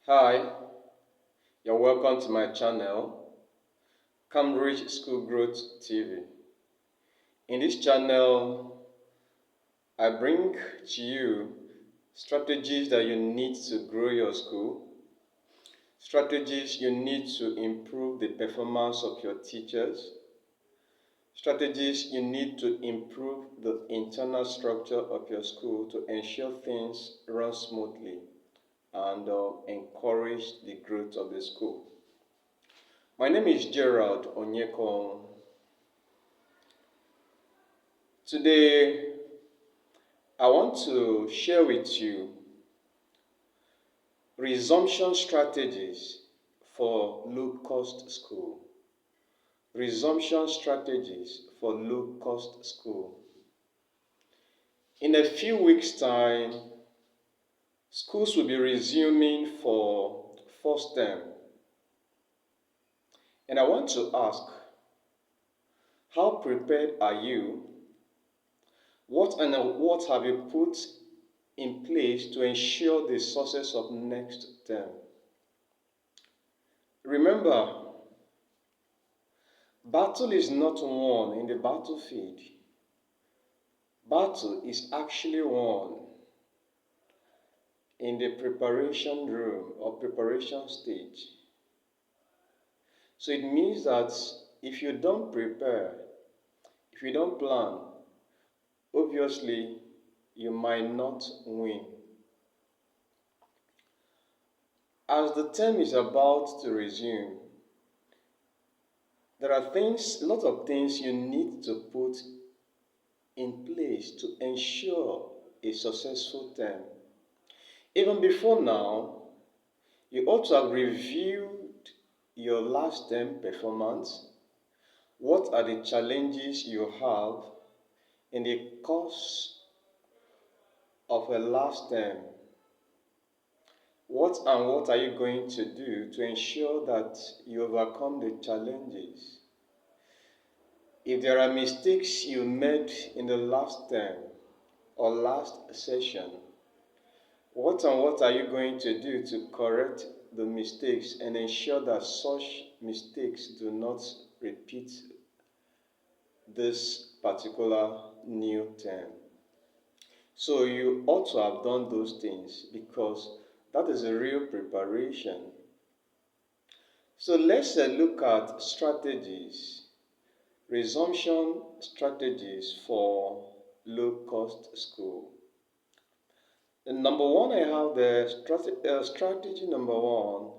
Hi, you're welcome to my channel, Cambridge School Growth TV. In this channel, I bring to you strategies that you need to grow your school, strategies you need to improve the performance of your teachers, strategies you need to improve the internal structure of your school to ensure things run smoothly and encourage the growth of the school. My name is Gerald Onyekon. Today, I want to share with you resumption strategies for low-cost school. Resumption strategies for low-cost school. In a few weeks' time, schools will be resuming for first term. And I want to ask, how prepared are you? What have you put in place to ensure the success of next term? Remember, battle is not won in the battlefield. Battle is actually won in the preparation room or preparation stage. So it means that if you don't prepare, if you don't plan, obviously you might not win. As the term is about to resume, there are a lot of things you need to put in place to ensure a successful term. Even before now, you ought to have reviewed your last term performance. What are the challenges you have in the course of a last term? What are you going to do to ensure that you overcome the challenges? If there are mistakes you made in the last term or last session, what are you going to do to correct the mistakes and ensure that such mistakes do not repeat this particular new term? So you ought to have done those things because that is a real preparation. So let's look at strategies, resumption strategies for low-cost school. And number one, I have the strategy number one,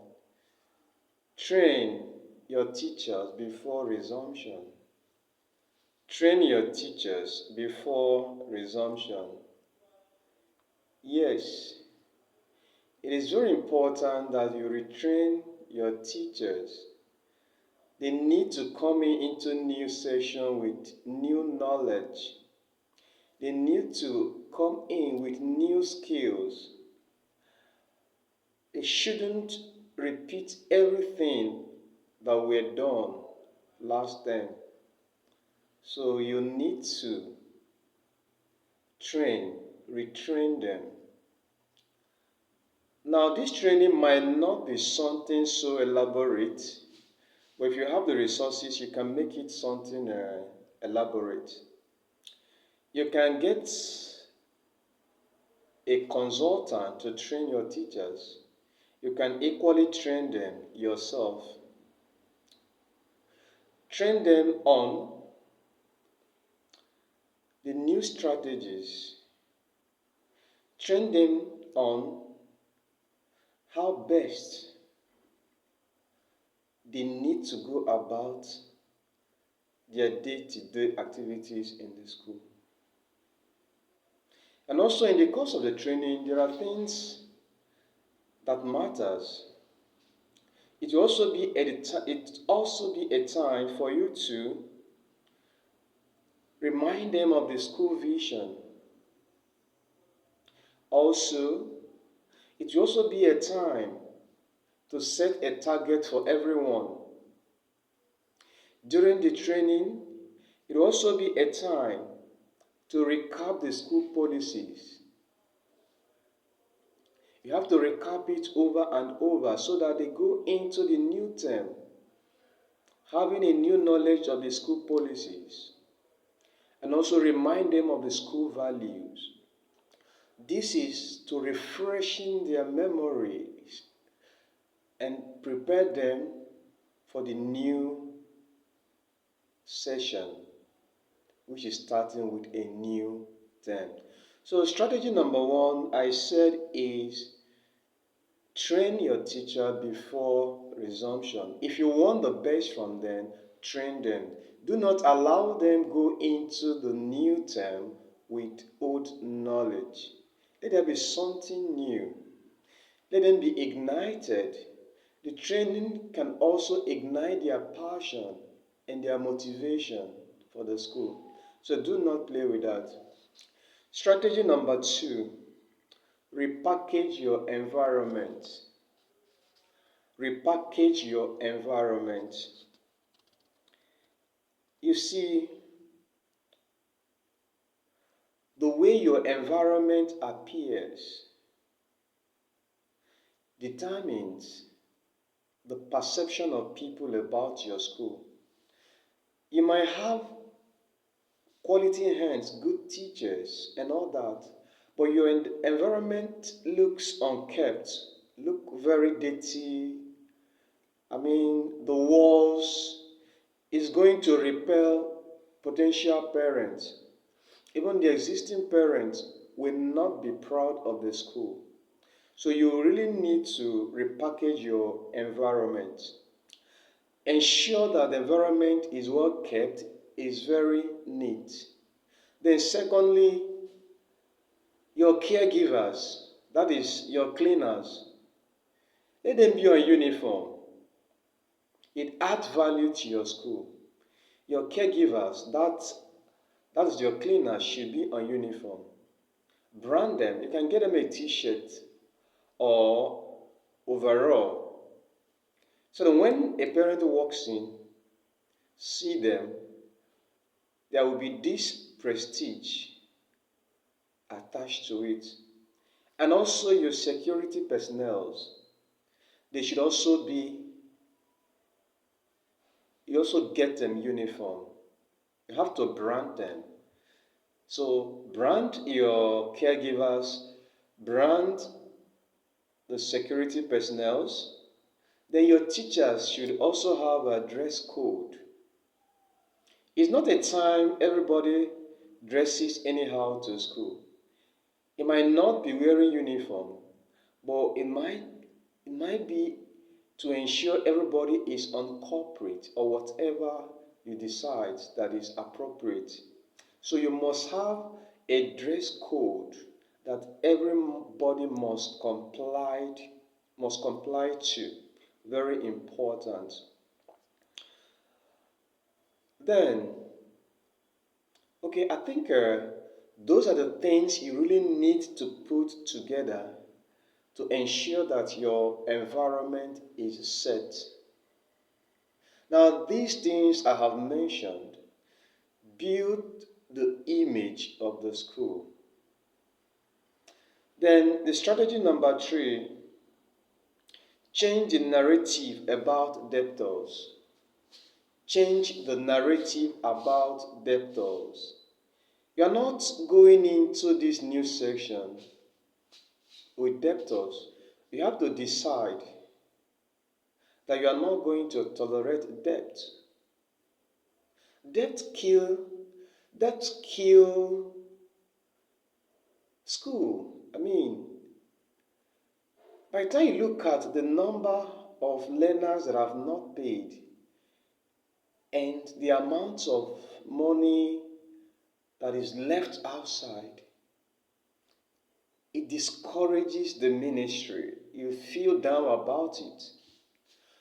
train your teachers before resumption. Train your teachers before resumption. Yes, it is very important that you retrain your teachers. They need to come into new session with new knowledge. They need to come in with new skills. They shouldn't repeat everything that were done last time. So you need to retrain them. Now, this training might not be something so elaborate, but if you have the resources, you can make it something elaborate. You can get a consultant to train your teachers. You can equally train them yourself. Train them on the new strategies. Train them on how best they need to go about their day-to-day activities in the school. And also in the course of the training, there are things that matters. It will also be a time for you to remind them of the school vision. Also, it will also be a time to set a target for everyone. During the training, it will also be a time to recap the school policies. You have to recap it over and over so that they go into the new term having a new knowledge of the school policies and also remind them of the school values. This is to refreshing their memories and prepare them for the new session, which is starting with a new term. So strategy number one, I said, is train your teacher before resumption. If you want the best from them, train them. Do not allow them go into the new term with old knowledge. Let there be something new. Let them be ignited. The training can also ignite their passion and their motivation for the school. So do not play with that. Strategy number two, repackage your environment. Repackage your environment. You see, the way your environment appears determines the perception of people about your school. You might have quality hands, good teachers, and all that, but your environment looks unkept, look very dirty. The walls is going to repel potential parents. Even the existing parents will not be proud of the school. So you really need to repackage your environment. Ensure that the environment is well kept, is very neat. Then secondly, your caregivers, that is your cleaners, let them be on uniform. It adds value to your school. Your caregivers, that is your cleaners, should be on uniform. Brand them. You can get them a t-shirt or overall. So that when a parent walks in, see them, there will be this prestige attached to it. And also your security personnel, they should also be, you also get them uniform. You have to brand them. So brand your caregivers, brand the security personnel. Then your teachers should also have a dress code. It's not a time everybody dresses anyhow to school. It might not be wearing uniform, but it might be to ensure everybody is on corporate or whatever you decide that is appropriate. So you must have a dress code that everybody must comply to. Very important. Then, okay, I think those are the things you really need to put together to ensure that your environment is set. Now, these things I have mentioned build the image of the school. Then, the strategy number three, change the narrative about debtors. Change the narrative about debtors. You are not going into this new section with debtors. You have to decide that you are not going to tolerate debt. Debt kill school. By the time you look at the number of learners that have not paid and the amount of money that is left outside, it discourages the ministry. You feel down about it.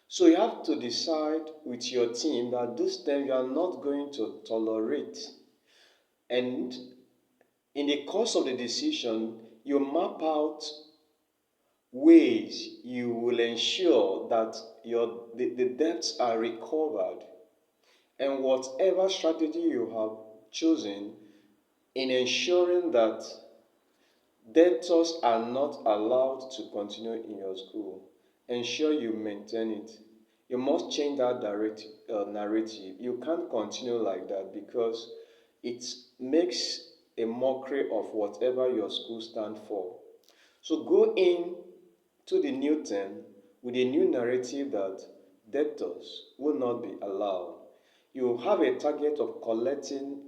So you have to decide with your team that this time you are not going to tolerate. And in the course of the decision, you map out ways you will ensure that the debts are recovered. And whatever strategy you have chosen in ensuring that Debtors are not allowed to continue in your school. Ensure you maintain it. You must change that narrative. You can't continue like that because it makes a mockery of whatever your school stands for. So go in to the new term with a new narrative that debtors will not be allowed. You have a target of collecting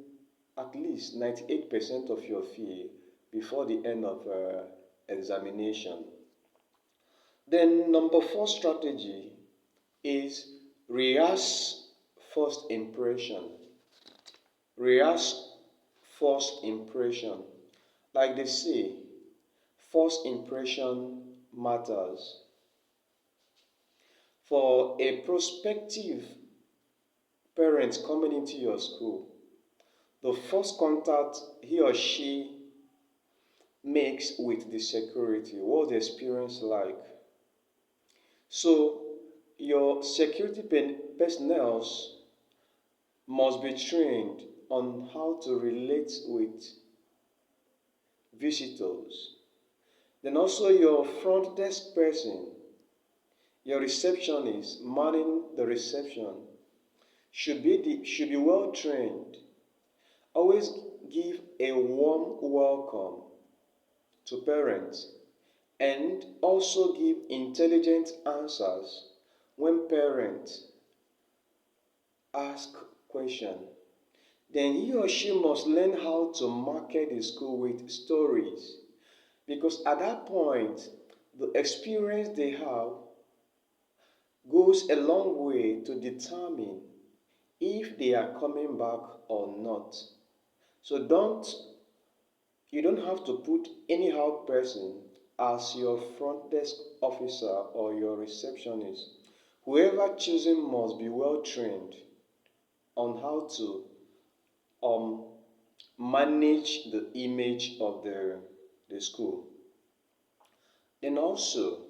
at least 98% of your fee before the end of examination. Then number 4 strategy is rehearse first impression. Rehearse first impression. Like they say, first impression matters. For a prospective parent coming into your school, the first contact he or she makes with the security, what's the experience like? So your security personnel must be trained on how to relate with visitors. Then also your front desk person, your receptionist manning the reception should be well trained. Always give a warm welcome to parents and also give intelligent answers when parents ask questions. Then he or she must learn how to market the school with stories, because at that point the experience they have goes a long way to determine if they are coming back or not. So you don't have to put anyhow person as your front desk officer or your receptionist. Whoever chosen must be well trained on how to um, manage the image of the school. Then also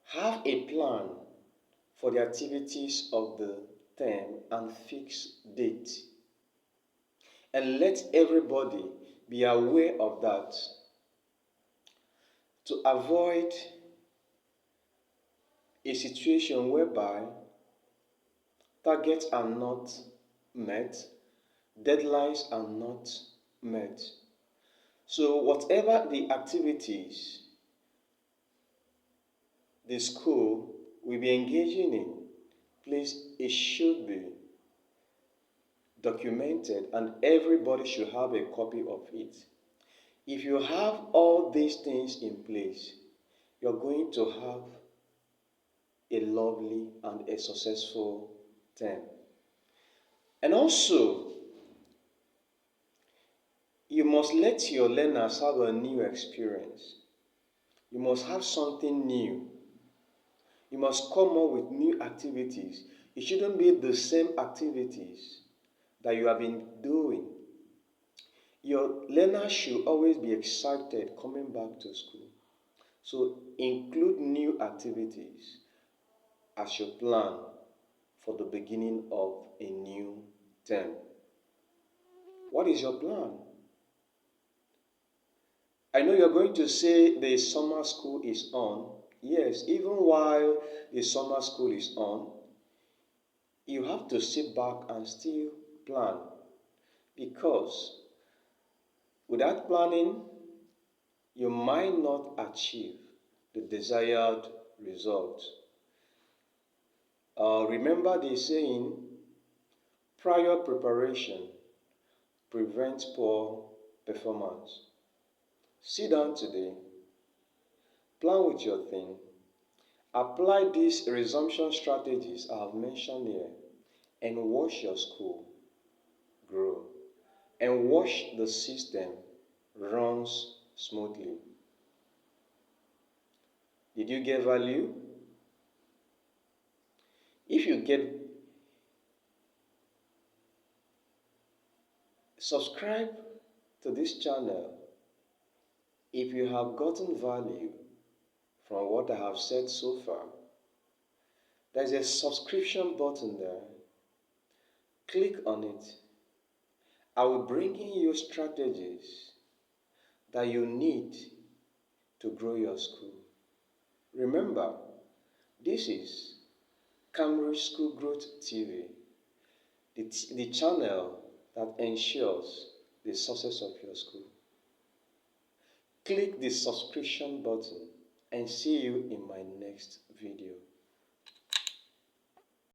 have a plan for the activities of the term and fix date. And let everybody be aware of that to avoid a situation whereby targets are not met, deadlines are not met. So whatever the activities the school will be engaging in, please, it should be documented and everybody should have a copy of it. If you have all these things in place, you're going to have a lovely and a successful term. And also, you must let your learners have a new experience. You must have something new. You must come up with new activities. It shouldn't be the same activities that you have been doing. Your learners should always be excited coming back to school. So include new activities as your plan for the beginning of a new term. What is your plan? I know you're going to say the summer school is on. Yes, even while the summer school is on, you have to sit back and still plan, because without planning, you might not achieve the desired result. Remember the saying, prior preparation prevents poor performance. Sit down today, plan with your thing, apply these resumption strategies I have mentioned here, and watch your school grow, and watch the system runs smoothly. Did you get value? If you get, subscribe to this channel if you have gotten value from what I have said so far. There's a subscription button there. Click on it. I will bring in you strategies that you need to grow your school. Remember, this is Camry School Growth TV, the channel that ensures the success of your school. Click the subscription button and see you in my next video.